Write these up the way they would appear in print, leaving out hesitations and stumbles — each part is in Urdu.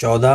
14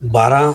12,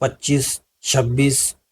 25, 26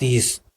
30।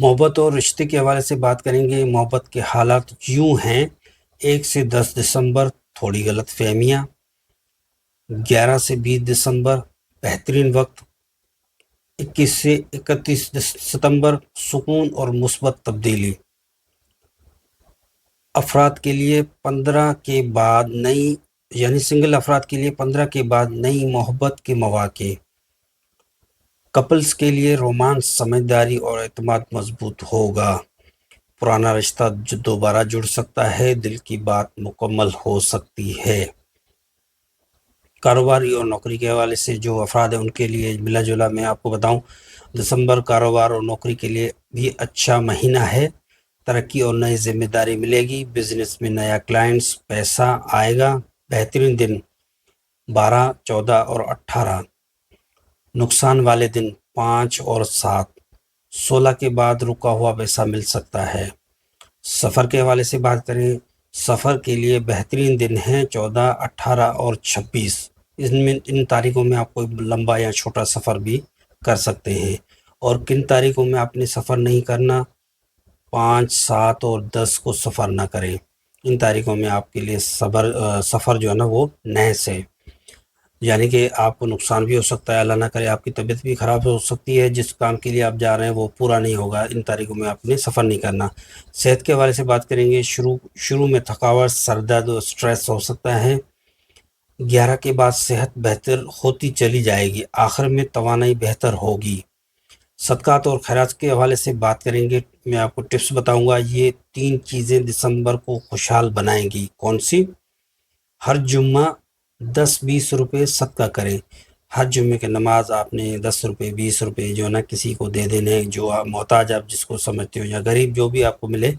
محبت اور رشتے کے حوالے سے بات کریں گے۔ محبت کے حالات یوں ہیں: 1 سے 10 دسمبر تھوڑی غلط فہمیاں، 11 سے 20 دسمبر بہترین وقت، 21 سے 31 ستمبر سکون اور مثبت تبدیلی۔ افراد کے لیے 15 کے بعد نئی سنگل افراد کے لیے 15 کے بعد نئی محبت کے مواقع۔ کپلز کے لیے رومانس، سمجھداری اور اعتماد مضبوط ہوگا۔ پرانا رشتہ دوبارہ جڑ سکتا ہے، دل کی بات مکمل ہو سکتی ہے۔ کاروباری اور نوکری کے حوالے سے جو افراد ہیں ان کے لیے ملا جلا میں آپ کو بتاؤں، دسمبر کاروبار اور نوکری کے لیے بھی اچھا مہینہ ہے۔ ترقی اور نئی ذمہ داری ملے گی، بزنس میں نیا کلائنٹس، پیسہ آئے گا۔ بہترین دن 12، 14 اور 18۔ نقصان والے دن 5 اور 7۔ 16 کے بعد رکا ہوا پیسہ مل سکتا ہے۔ سفر کے حوالے سے بات کریں، سفر کے لیے بہترین دن ہیں 14، 18 اور 26۔ ان تاریخوں میں آپ کوئی لمبا یا چھوٹا سفر بھی کر سکتے ہیں۔ اور کن تاریخوں میں آپ نے سفر نہیں کرنا؟ 5، 7 اور 10 کو سفر نہ کریں۔ ان تاریخوں میں آپ کے لیے سفر جو ہے نا وہ نحس ہے، یعنی کہ آپ کو نقصان بھی ہو سکتا ہے، اللہ نہ کرے آپ کی طبیعت بھی خراب ہو سکتی ہے، جس کام کے لیے آپ جا رہے ہیں وہ پورا نہیں ہوگا۔ ان تاریخوں میں آپ نے سفر نہیں کرنا۔ صحت کے حوالے سے بات کریں گے، شروع میں تھکاوٹ، سر درد اور اسٹریس ہو سکتا ہے۔ 11 کے بعد صحت بہتر ہوتی چلی جائے گی، آخر میں توانائی بہتر ہوگی۔ صدقات اور خیرات کے حوالے سے بات کریں گے، میں آپ کو ٹپس بتاؤں گا۔ یہ 3 چیزیں دسمبر کو خوشحال بنائیں گی۔ کون سی؟ ہر جمعہ 10-20 روپے صدقہ کریں۔ ہر جمعے کی نماز آپ نے 10 روپے 20 روپے جو ہے نا کسی کو دے دینے، جو آپ محتاج آپ جس کو سمجھتے ہو یا غریب جو بھی آپ کو ملے،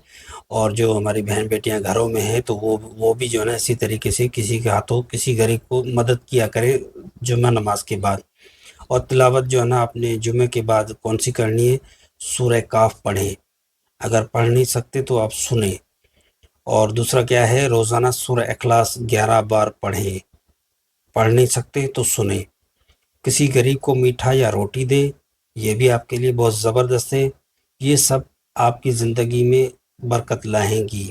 اور جو ہماری بہن بیٹیاں گھروں میں ہیں تو وہ بھی جو ہے نا اسی طریقے سے کسی کے ہاتھوں کسی غریب کو مدد کیا کریں جمعہ نماز کے بعد۔ اور تلاوت جو ہے نا آپ نے جمعے کے بعد کون سی کرنی ہے؟ سورہ کاف پڑھیں، اگر پڑھ نہیں سکتے تو آپ سنیں۔ اور دوسرا کیا ہے؟ روزانہ سورہ اخلاص 11 بار پڑھیں، پڑھ نہیں سکتے تو سنیں۔ کسی غریب کو میٹھا یا روٹی دیں، یہ بھی آپ کے لیے بہت زبردست ہے۔ یہ سب آپ کی زندگی میں برکت لائیں گی۔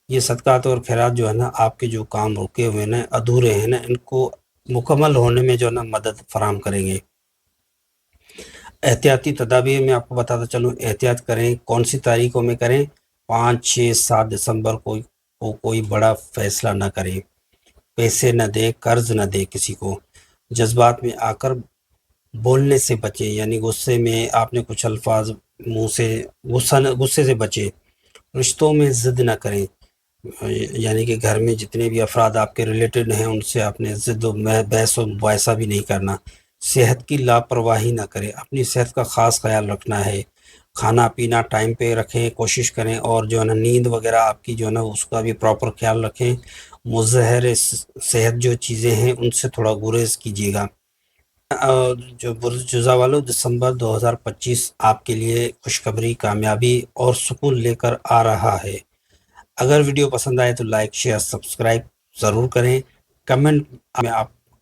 یہ صدقات اور خیرات جو ہے نا آپ کے جو کام رکے ہوئے نا ادھورے ہیں نا ان کو مکمل ہونے میں جو ہے نا مدد فراہم کریں گے۔ احتیاطی تدابیر میں آپ کو بتاتا چلوں، احتیاط کریں۔ کون سی تاریخوں میں کریں؟ 5، 6، 7 دسمبر کو کوئی بڑا فیصلہ نہ کریں، پیسے نہ دیں، قرض نہ دیں کسی کو۔ جذبات میں آ کر بولنے سے بچیں، یعنی غصے میں آپ نے کچھ الفاظ منہ سے غصے سے بچیں۔ رشتوں میں ضد نہ کریں، یعنی کہ گھر میں جتنے بھی افراد آپ کے ریلیٹڈ ہیں ان سے آپ نے ضد و بحث و مباحثہ بھی نہیں کرنا۔ صحت کی لاپرواہی نہ کریں، اپنی صحت کا خاص خیال رکھنا ہے۔ کھانا پینا ٹائم پہ رکھیں، کوشش کریں، اور جو ہے نا نیند وغیرہ آپ کی جو ہے نا اس کا بھی پراپر خیال رکھیں۔ مظہر صحت جو چیزیں ہیں ان سے تھوڑا گریز کیجیے گا۔ جو برج جزا والوں، دسمبر 2025 آپ کے لیے خوشخبری، کامیابی اور سکون لے کر آ رہا ہے۔ اگر ویڈیو پسند آئے تو لائک، شیئر، سبسکرائب ضرور کریں۔ کمنٹ میں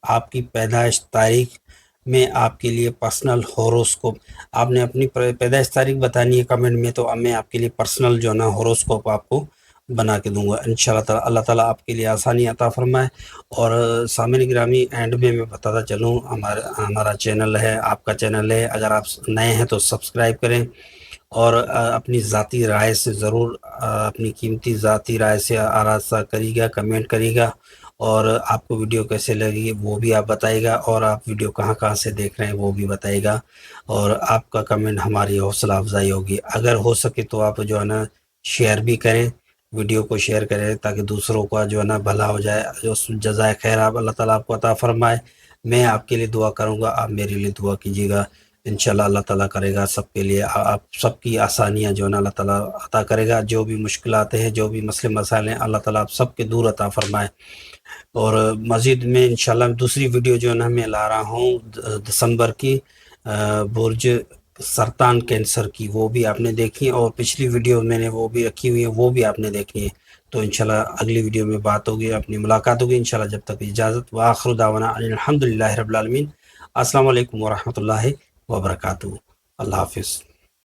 آپ کی پیدائش تاریخ میں آپ کے لیے پرسنل ہوروسکوپ، آپ نے اپنی پیدائش تاریخ بتانی ہے کمنٹ میں، تو میں آپ کے لیے پرسنل جو ہے نا ہوروسکوپ آپ کو بنا کے دوں گا انشاءاللہ تعالی۔ اللہ تعالیٰ آپ کے لیے آسانی عطا فرمائے۔ اور سامعین گرامی، اینڈ میں بتاتا چلوں، ہمارا چینل ہے، آپ کا چینل ہے، اگر آپ نئے ہیں تو سبسکرائب کریں، اور اپنی ذاتی رائے سے ضرور، اپنی قیمتی ذاتی رائے سے آراستہ کریے گا، کمنٹ کریے گا، اور آپ کو ویڈیو کیسے لگی وہ بھی آپ بتائیے گا، اور آپ ویڈیو کہاں سے دیکھ رہے ہیں وہ بھی بتائیے گا، اور آپ کا کمنٹ ہماری حوصلہ افزائی ہوگی۔ اگر ہو سکے تو آپ جو ہے نا شیئر بھی کریں، ویڈیو کو شیئر کریں تاکہ دوسروں کا جو ہے نا بھلا ہو جائے۔ جو جزائے خیر آپ اللہ تعالیٰ آپ کو عطا فرمائے۔ میں آپ کے لیے دعا کروں گا، آپ میرے لیے دعا کیجیے گا، انشاءاللہ اللہ تعالیٰ کرے گا سب کے لیے، آپ سب کی آسانیاں جو ہے نا اللہ تعالیٰ عطا کرے گا۔ جو بھی مشکلات ہیں، جو بھی مسئلے مسائل ہیں، اللہ تعالیٰ آپ سب کے دور عطا فرمائے۔ اور مزید میں انشاءاللہ دوسری ویڈیو جو ہے نا میں لا رہا ہوں دسمبر کی، برج سرطان کینسر کی، وہ بھی آپ نے دیکھی، اور پچھلی ویڈیو میں نے وہ بھی رکھی ہوئی ہے، وہ بھی آپ نے دیکھی ہے۔ تو انشاءاللہ اگلی ویڈیو میں بات ہوگی، اپنی ملاقات ہوگی انشاءاللہ۔ جب تک اجازت، وآخر دعوانا الحمدللہ رب العالمین۔ السلام علیکم ورحمۃ اللہ وبرکاتہ۔ اللہ حافظ۔